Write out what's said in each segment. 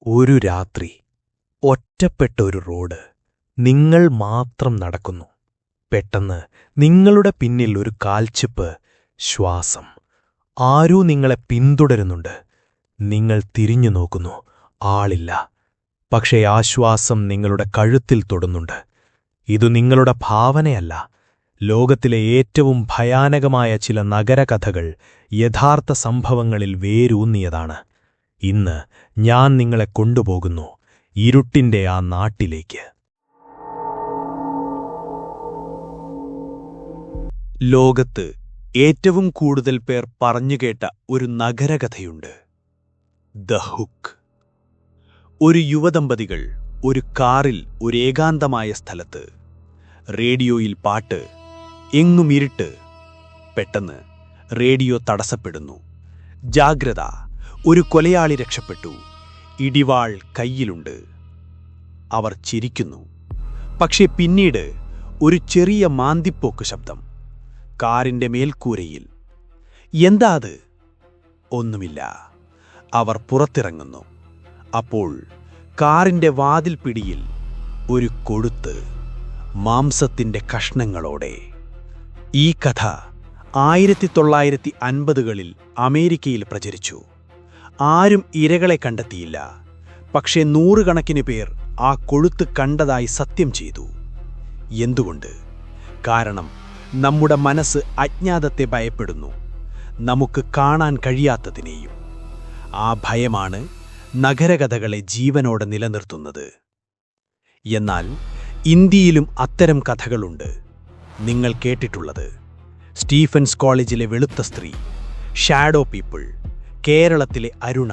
ഒരു രാത്രി ഒറ്റപ്പെട്ട ഒരു റോഡ്. നിങ്ങൾ മാത്രം നടക്കുന്നു. പെട്ടെന്ന് നിങ്ങളുടെ പിന്നിൽ ഒരു കാൽച്ചിപ്പ്, ശ്വാസം. ആരോ നിങ്ങളെ പിന്തുടരുന്നുണ്ട്. നിങ്ങൾ തിരിഞ്ഞു നോക്കുന്നു. ആളില്ല. പക്ഷേ ആ ശ്വാസം നിങ്ങളുടെ കഴുത്തിൽ തൊടുന്നുണ്ട്. ഇതു നിങ്ങളുടെ ഭാവനയല്ല. ലോകത്തിലെ ഏറ്റവും ഭയാനകമായ ചില നഗരകഥകൾ യഥാർത്ഥ സംഭവങ്ങളിൽ വേരൂന്നിയതാണ്. ഇന്ന് ഞാൻ നിങ്ങളെ കൊണ്ടുപോകുന്നു ഇരുട്ടിന്റെ ആ നാട്ടിലേക്ക്. ലോകത്ത് ഏറ്റവും കൂടുതൽ പേർ പറഞ്ഞുകേട്ട ഒരു നഗരകഥയുണ്ട്. The hook. ഒരു യുവദമ്പതികൾ ഒരു കാറിൽ ഒരു ഏകാന്തമായ സ്ഥലത്ത്. റേഡിയോയിൽ പാട്ട്, എങ്ങും ഇരുട്ട്. പെട്ടെന്ന് റേഡിയോ തടസ്സപ്പെടുന്നു. ജാഗ്രത, ഒരു കൊലയാളി രക്ഷപ്പെട്ടു. ഇടിവാൾ കയ്യിലുണ്ട്. അവർ ചിരിക്കുന്നു. പക്ഷേ പിന്നീട് ഒരു ചെറിയ മാന്തിപ്പോക്ക് ശബ്ദം കാറിന്റെ മേൽക്കൂരയിൽ. എന്താ അത്? ഒന്നുമില്ല. അവർ പുറത്തിറങ്ങുന്നു. അപ്പോൾ കാറിന്റെ വാതിൽപ്പിടിയിൽ ഒരു കൊഴുത്ത്, മാംസത്തിന്റെ കഷ്ണങ്ങളോടെ. ഈ കഥ 1950കളിൽ അമേരിക്കയിൽ പ്രചരിച്ചു. ആരും ഇരകളെ കണ്ടെത്തിയില്ല. പക്ഷേ നൂറുകണക്കിന് പേർ ആ കൊഴുത്ത് കണ്ടതായി സത്യം ചെയ്തു. എന്തുകൊണ്ട്? കാരണം നമ്മുടെ മനസ്സ് അജ്ഞാതത്തെ ഭയപ്പെടുന്നു, നമുക്ക് കാണാൻ കഴിയാത്തതിനെയും. ആ ഭയമാണ് നഗരകഥകളെ ജീവനോടെ നിലനിർത്തുന്നത്. എന്നാൽ ഇന്ത്യയിലും അത്തരം കഥകളുണ്ട്. നിങ്ങൾ കേട്ടിട്ടുള്ളത് സ്റ്റീഫൻസ് കോളേജിലെ വെളുത്ത സ്ത്രീ, ഷാഡോ പീപ്പിൾ, കേരളത്തിലെ അരുണ.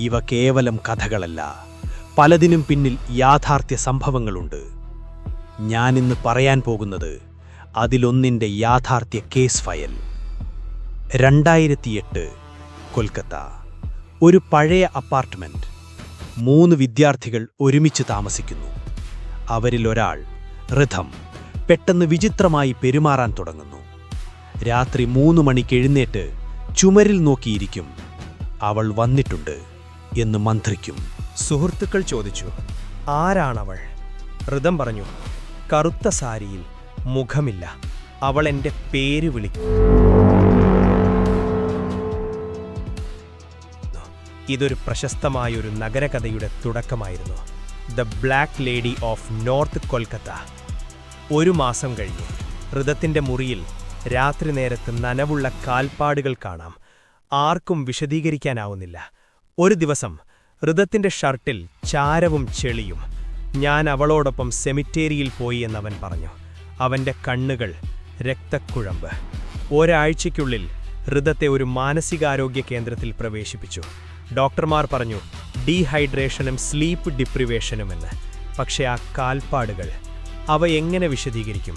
ഇവ കേവലം കഥകളല്ല, പലതിനും പിന്നിൽ യാഥാർത്ഥ്യ സംഭവങ്ങളുണ്ട്. ഞാനിന്ന് പറയാൻ പോകുന്നത് അതിലൊന്നിൻ്റെ യാഥാർത്ഥ്യ കേസ് ഫയൽ. 2008 കൊൽക്കത്ത. ഒരു പഴയ അപ്പാർട്ട്മെന്റ്. 3 വിദ്യാർത്ഥികൾ ഒരുമിച്ച് താമസിക്കുന്നു. അവരിലൊരാൾ, ഋഥം, പെട്ടെന്ന് വിചിത്രമായി പെരുമാറാൻ തുടങ്ങുന്നു. രാത്രി 3 മണിക്ക് എഴുന്നേറ്റ് ചുമരിൽ നോക്കിയിരിക്കും. അവൾ വന്നിട്ടുണ്ട് എന്ന് മന്ത്രിക്കും. സുഹൃത്തുക്കൾ ചോദിച്ചു, ആരാണവൾ? ഋതം പറഞ്ഞു, കറുത്ത സാരിയിൽ, മുഖമില്ല. അവൾ എൻ്റെ പേര് വിളിക്കും. ഇതൊരു പ്രശസ്തമായൊരു നഗരകഥയുടെ തുടക്കമായിരുന്നു. The black lady of north Kolkata. 1 മാസം കഴിഞ്ഞ് ഋതത്തിൻ്റെ മുറിയിൽ രാത്രി നേരത്ത് നനവുള്ള കാൽപ്പാടുകൾ കാണാം. ആർക്കും വിശദീകരിക്കാനാവുന്നില്ല. ഒരു ദിവസം ഋതത്തിൻ്റെ ഷർട്ടിൽ ചാരവും ചെളിയും. ഞാൻ അവളോടൊപ്പം സെമിറ്റേരിയിൽ പോയി എന്നവൻ പറഞ്ഞു. അവൻ്റെ കണ്ണുകൾ രക്തക്കുഴമ്പ്. ഒരാഴ്ചയ്ക്കുള്ളിൽ ഋതത്തെ ഒരു മാനസികാരോഗ്യ കേന്ദ്രത്തിൽ പ്രവേശിപ്പിച്ചു. ഡോക്ടർമാർ പറഞ്ഞു ഡീഹൈഡ്രേഷനും സ്ലീപ്പ് ഡിപ്രിവേഷനുമെന്ന്. പക്ഷേ ആ കാൽപ്പാടുകൾ, അവ എങ്ങനെ വിശദീകരിക്കും?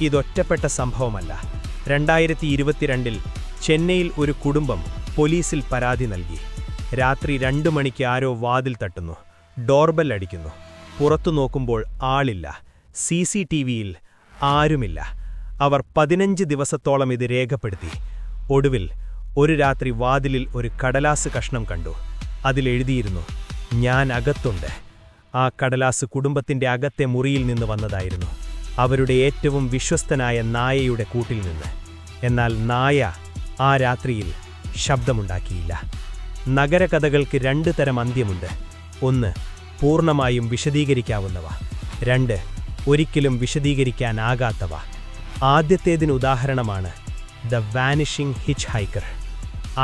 ഇതൊറ്റപ്പെട്ട സംഭവമല്ല. 2022 ചെന്നൈയിൽ ഒരു കുടുംബം പോലീസിൽ പരാതി നൽകി. രാത്രി 2 മണിക്ക് ആരോ വാതിൽ തട്ടുന്നു. ഡോർബെൽ അടിക്കുന്നു. പുറത്തു നോക്കുമ്പോൾ ആളില്ല. CCTVയിൽ ആരുമില്ല. അവർ 15 ദിവസത്തോളം ഇത് രേഖപ്പെടുത്തി. ഒടുവിൽ ഒരു രാത്രി വാതിലിൽ ഒരു കടലാസ് കഷ്ണം കണ്ടു. അതിലെഴുതിയിരുന്നു, ഞാൻ അകത്തുണ്ട്. ആ കടലാസ് കുടുംബത്തിൻ്റെ അകത്തെ മുറിയിൽ നിന്ന് വന്നതായിരുന്നു. അവരുടെ ഏറ്റവും വിശ്വസ്തനായ നായയുടെ കൂട്ടിൽ നിന്ന്. എന്നാൽ നായ ആ രാത്രിയിൽ ശബ്ദമുണ്ടാക്കിയില്ല. നഗരകഥകൾക്ക് 2 തരം അന്ത്യമുണ്ട്. 1, പൂർണ്ണമായും വിശദീകരിക്കാവുന്നവ. 2, ഒരിക്കലും വിശദീകരിക്കാനാകാത്തവ. ആദ്യത്തേതിന് ഉദാഹരണമാണ് ദ വാനിഷിംഗ് ഹിച്ച് ഹൈക്കർ.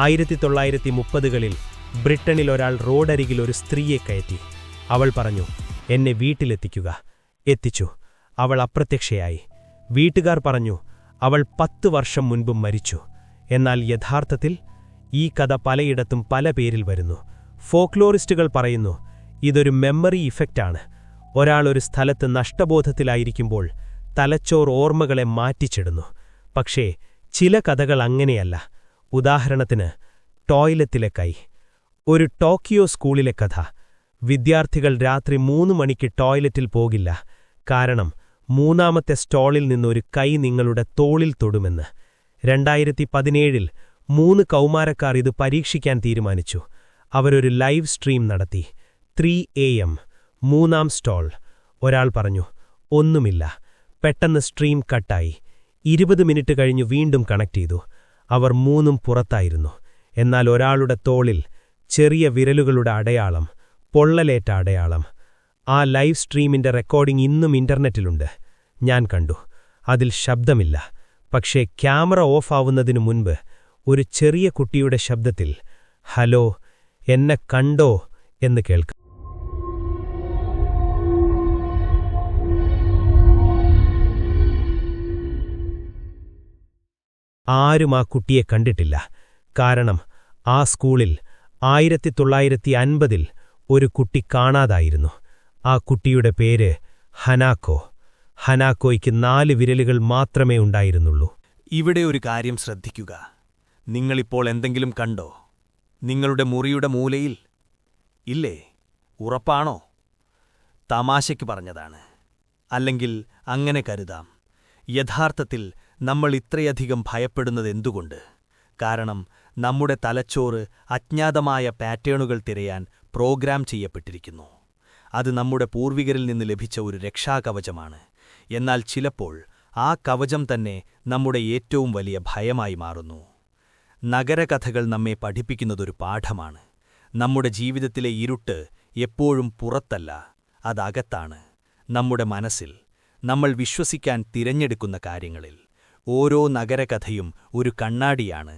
1930കളിൽ ബ്രിട്ടനിൽ ഒരാൾ റോഡരികിൽ ഒരു സ്ത്രീയെ കയറ്റി. അവൾ പറഞ്ഞു, എന്നെ വീട്ടിലെത്തിക്കുക. എത്തിച്ചു. അവൾ അപ്രത്യക്ഷയായി. വീട്ടുകാർ പറഞ്ഞു, അവൾ 10 വർഷം മുൻപും മരിച്ചു. എന്നാൽ യഥാർത്ഥത്തിൽ ഈ കഥ പലയിടത്തും പല പേരിൽ വരുന്നു. ഫോക്ലോറിസ്റ്റുകൾ പറയുന്നു ഇതൊരു മെമ്മറി ഇഫക്റ്റാണ്. ഒരാൾ ഒരു സ്ഥലത്ത് നഷ്ടബോധത്തിലായിരിക്കുമ്പോൾ തലച്ചോർ ഓർമ്മകളെ മാറ്റിച്ചിടുന്നു. പക്ഷേ ചില കഥകൾ അങ്ങനെയല്ല. ഉദാഹരണത്തിന് ടോയ്ലറ്റിലെ കൈ. ഒരു ടോക്കിയോ സ്കൂളിലെ കഥ. വിദ്യാർത്ഥികൾ രാത്രി 3 മണിക്ക് ടോയ്ലറ്റിൽ പോകില്ല. കാരണം 3ാമത്തെ സ്റ്റോളിൽ നിന്നൊരു കൈ നിങ്ങളുടെ തോളിൽ തൊടുമെന്ന്. 2017 3 കൗമാരക്കാർ ഇത് പരീക്ഷിക്കാൻ തീരുമാനിച്ചു. അവരൊരു ലൈവ് സ്ട്രീം നടത്തി. 3 AM 3-ാം സ്റ്റോൾ. ഒരാൾ പറഞ്ഞു, ഒന്നുമില്ല. പെട്ടെന്ന് സ്ട്രീം കട്ടായി. 20 മിനിറ്റ് കഴിഞ്ഞു വീണ്ടും കണക്ട് ചെയ്തു. അവർ 3ഉം പുറത്തായിരുന്നു. എന്നാൽ ഒരാളുടെ തോളിൽ ചെറിയ വിരലുകളുടെ അടയാളം, പൊള്ളലേറ്റ അടയാളം. ആ ലൈവ് സ്ട്രീമിന്റെ റെക്കോർഡിംഗ് ഇന്നും ഇന്റർനെറ്റിലുണ്ട്. ഞാൻ കണ്ടു. അതിൽ ശബ്ദമില്ല. പക്ഷേ ക്യാമറ ഓഫാവുന്നതിനു മുൻപ് ഒരു ചെറിയ കുട്ടിയുടെ ശബ്ദത്തിൽ ഹലോ, എന്നെ കണ്ടോ എന്ന് കേൾക്കാം. ആരും ആ കുട്ടിയെ കണ്ടിട്ടില്ല. കാരണം ആ സ്കൂളിൽ 1950-ൽ ഒരു കുട്ടി കാണാതായിരുന്നു. ആ കുട്ടിയുടെ പേര് ഹനാക്കോ. ഹനാക്കോയ്ക്ക് 4 വിരലുകൾ മാത്രമേ ഉണ്ടായിരുന്നുള്ളൂ. ഇവിടെ ഒരു കാര്യം ശ്രദ്ധിക്കുക. നിങ്ങളിപ്പോൾ എന്തെങ്കിലും കണ്ടോ? നിങ്ങളുടെ മുറിയുടെ മൂലയിൽ? ഇല്ലേ? ഉറപ്പാണോ? തമാശയ്ക്ക് പറഞ്ഞതാണ്. അല്ലെങ്കിൽ അങ്ങനെ കരുതാം. യഥാർത്ഥത്തിൽ നമ്മൾ ഇത്രയധികം ഭയപ്പെടുന്നതെന്തുകൊണ്ട്? കാരണം നമ്മുടെ തലച്ചോറ് അജ്ഞാതമായ പാറ്റേണുകൾ തിരയാൻ പ്രോഗ്രാം ചെയ്യപ്പെട്ടിരിക്കുന്നു. അത് നമ്മുടെ പൂർവികരിൽ നിന്ന് ലഭിച്ച ഒരു രക്ഷാകവചമാണ്. എന്നാൽ ചിലപ്പോൾ ആ കവചം തന്നെ നമ്മുടെ ഏറ്റവും വലിയ ഭയമായി മാറുന്നു. നഗരകഥകൾ നമ്മെ പഠിപ്പിക്കുന്നതൊരു പാഠമാണ്. നമ്മുടെ ജീവിതത്തിലെ ഇരുട്ട് എപ്പോഴും പുറത്തല്ല, അതകത്താണ്. നമ്മുടെ മനസ്സിൽ, നമ്മൾ വിശ്വസിക്കാൻ തിരഞ്ഞെടുക്കുന്ന കാര്യങ്ങളിൽ. ഓരോ നഗരകഥയും ഒരു കണ്ണാടിയാണ്.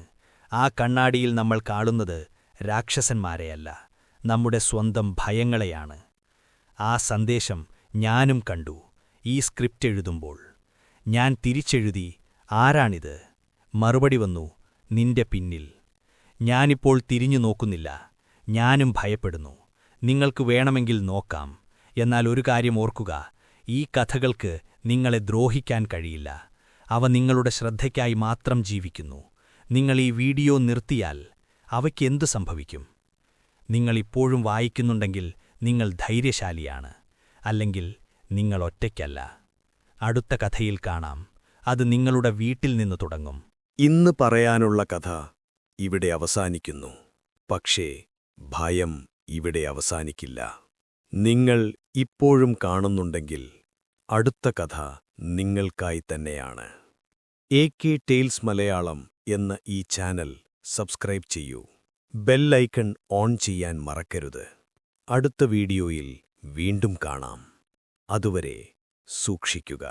ആ കണ്ണാടിയിൽ നമ്മൾ കാണുന്നത് രാക്ഷസന്മാരെയല്ല, നമ്മുടെ സ്വന്തം ഭയങ്ങളെയാണ്. ആ സന്ദേശം ഞാനും കണ്ടു ഈ സ്ക്രിപ്റ്റ് എഴുതുമ്പോൾ. ഞാൻ തിരിച്ചെഴുതി, ആരാണിത്? മറുപടി വന്നു, നിന്റെ പിന്നിൽ. ഞാനിപ്പോൾ തിരിഞ്ഞു നോക്കുന്നില്ല. ഞാനും ഭയപ്പെടുന്നു. നിങ്ങൾക്ക് വേണമെങ്കിൽ നോക്കാം. എന്നാൽ ഒരു കാര്യം ഓർക്കുക, ഈ കഥകൾക്ക് നിങ്ങളെ ദ്രോഹിക്കാൻ കഴിയില്ല. അവ നിങ്ങളുടെ ശ്രദ്ധയ്ക്കായി മാത്രം ജീവിക്കുന്നു. നിങ്ങൾ ഈ വീഡിയോ നിർത്തിയാൽ അവയ്ക്കെന്തു സംഭവിക്കും? നിങ്ങളിപ്പോഴും വായിക്കുന്നുണ്ടെങ്കിൽ നിങ്ങൾ ധൈര്യശാലിയാണ്. അല്ലെങ്കിൽ നിങ്ങൾ ഒറ്റയ്ക്കല്ല. അടുത്ത കഥയിൽ കാണാം. അത് നിങ്ങളുടെ വീട്ടിൽ നിന്ന് തുടങ്ങും. ഇന്ന് പറയാനുള്ള കഥ ഇവിടെ അവസാനിക്കുന്നു. പക്ഷേ ഭയം ഇവിടെ അവസാനിക്കില്ല. നിങ്ങൾ ഇപ്പോഴും കാണുന്നുണ്ടെങ്കിൽ അടുത്ത കഥ നിങ്ങൾക്കായി തന്നെയാണ്. AK ടെയിൽസ് മലയാളം എന്ന ഈ ചാനൽ സബ്സ്ക്രൈബ് ചെയ്യൂ. ബെൽ ഐക്കൺ ഓൺ ചെയ്യാൻ മറക്കരുത്. അടുത്ത വീഡിയോയിൽ വീണ്ടും കാണാം. അതുവരെ സൂക്ഷിക്കുക.